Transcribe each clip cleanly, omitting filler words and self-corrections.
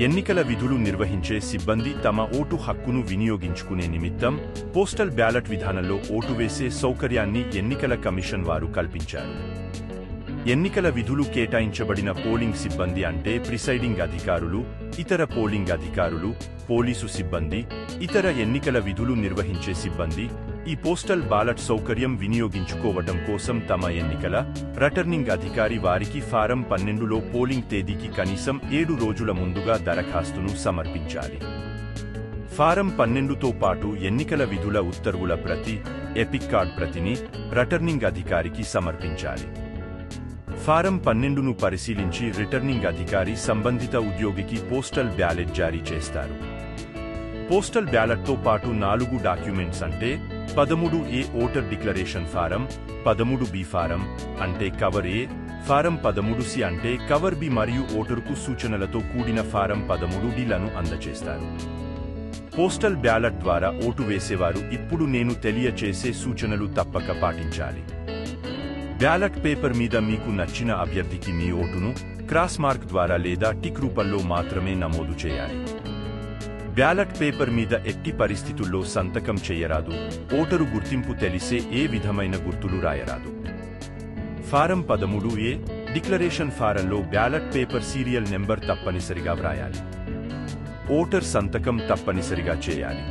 ఎన్నికల విధులు నిర్వహించే సిబ్బంది తమ ఓటు హక్కును వినియోగించుకునే నిమిత్తం పోస్టల్ బ్యాలెట్ విధానంలో ఓటు వేసే సౌకర్యాన్ని ఎన్నికల కమిషన్ వారు కల్పించారు. ఎన్నికల విధులు కేటాయించబడిన పోలింగ్ సిబ్బంది అంటే ప్రిసైడింగ్ అధికారులు, ఇతర పోలింగ్ అధికారులు, పోలీసు సిబ్బంది, ఇతర ఎన్నికల విధులు నిర్వహించే సిబ్బంది ఈ పోస్టల్ బ్యాలెట్ సౌకర్యం వినియోగించుకోవటం కోసం తమ ఎన్నికల రిటర్నింగ్ అధికారి వారికి ఫారం 12లో పోలింగ్ తేదీకి కనీసం 7 రోజుల ముందుగా దరఖాస్తును సమర్పించాలి. ఫారం 12తో పాటు ఎన్నికల విధుల ఉత్తర్వుల ప్రతి, ఎపిక్ కార్డ్ ప్రతిని రిటర్నింగ్ అధికారికి సమర్పించాలి. ఫారం 12ను పరిశీలించి రిటర్నింగ్ అధికారి సంబంధిత ఉద్యోగికి పోస్టల్ బ్యాలెట్ జారీ చేస్తారు. పోస్టల్ బ్యాలెట్తో పాటు 4 డాక్యుమెంట్స్ అంటే 13A voter declaration form, 13B form అంటే కవర్ ఏ, ఫారం 13C అంటే కవర్ బి మరియు ఓటరుకు సూచనలతో కూడిన ఫారం 13Dలను అందజేస్తారు. పోస్టల్ బ్యాలెట్ ద్వారా ఓటు వేసేవారు ఇప్పుడు నేను తెలియచేసే సూచనలు తప్పక పాటించాలి. బ్యాలెట్ పేపర్ మీద మీకు నచ్చిన అభ్యర్థికి మీ ఓటును క్రాస్ మార్క్ ద్వారా లేదా టిక్ రూపంలో మాత్రమే నమోదు చేయాలి. బ్యాలెట్ పేపర్ మీద ఎట్టి పరిస్థితుల్లో సంతకం చేయరాదు. ఓటరు గుర్తింపు తెలిసే ఏ విధమైన గుర్తులు రాయరాదు. ఫారం 13A డిక్లరేషన్ ఫారంలో బ్యాలెట్ పేపర్ సీరియల్ నెంబర్ తప్పనిసరిగా వ్రాయాలి. ఓటర్ సంతకం తప్పనిసరిగా చేయాలి.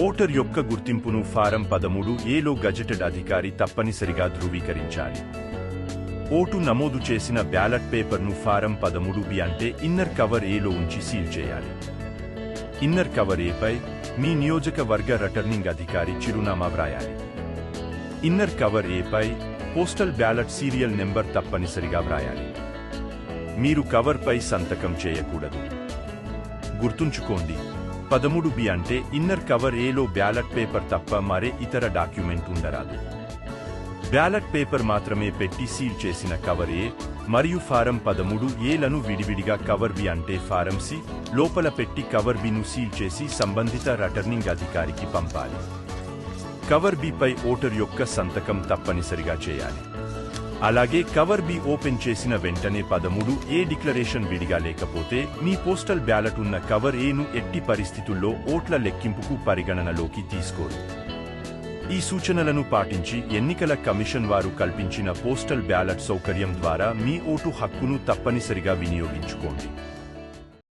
ఓటర్ యొక్క గుర్తింపును ఫారం 13Aలో గజెటెడ్ అధికారి తప్పనిసరిగా ధృవీకరించాలి. ఓటు నమోదు చేసిన బ్యాలెట్ పేపర్ను ఫారం 13B అంటే ఇన్నర్ కవర్ ఏలో ఉంచి సీల్ చేయాలి. ఇన్నర్ కవర్ ఏపై మీ నియోజకవర్గ రిటర్నింగ్ అధికారి చిరునామా వ్రాయాలి. ఇన్నర్ కవర్ ఏపై పోస్టల్ బ్యాలెట్ సీరియల్ నెంబర్ తప్పనిసరిగా వ్రాయాలి. మీరు కవర్పై సంతకం చేయకూడదు. గుర్తుంచుకోండి, 13B అంటే ఇన్నర్ కవర్ ఏలో బ్యాలెట్ పేపర్ తప్ప మరే ఇతర డాక్యుమెంట్ ఉండరాదు. బ్యాలెట్ పేపర్ మాత్రమే పెట్టి సీల్ చేసిన కవర్ ఏ మరియు ఫారం 13Aలను విడివిడిగా కవర్ బి అంటే ఫారం సి లోపల పెట్టి కవర్ బిను సీల్ చేసి సంబంధిత రిటర్నింగ్ అధికారికి పంపాలి. కవర్ బిపై ఓటర్ యొక్క సంతకం తప్పనిసరిగా చేయాలి. అలాగే కవర్ బి ఓపెన్ చేసిన వెంటనే 13A డిక్లరేషన్ విడిగా లేకపోతే మీ పోస్టల్ బ్యాలెట్ ఉన్న కవర్ ఏను ఎట్టి పరిస్థితుల్లో ఓట్ల లెక్కింపుకు పరిగణనలోకి తీసుకోరు. ఈ సూచనలను పాటించి ఎన్నికల కమిషన్ వారు కల్పించిన పోస్టల్ బ్యాలెట్ సౌకర్యం ద్వారా మీ ఓటు హక్కును తప్పనిసరిగా వినియోగించుకోండి.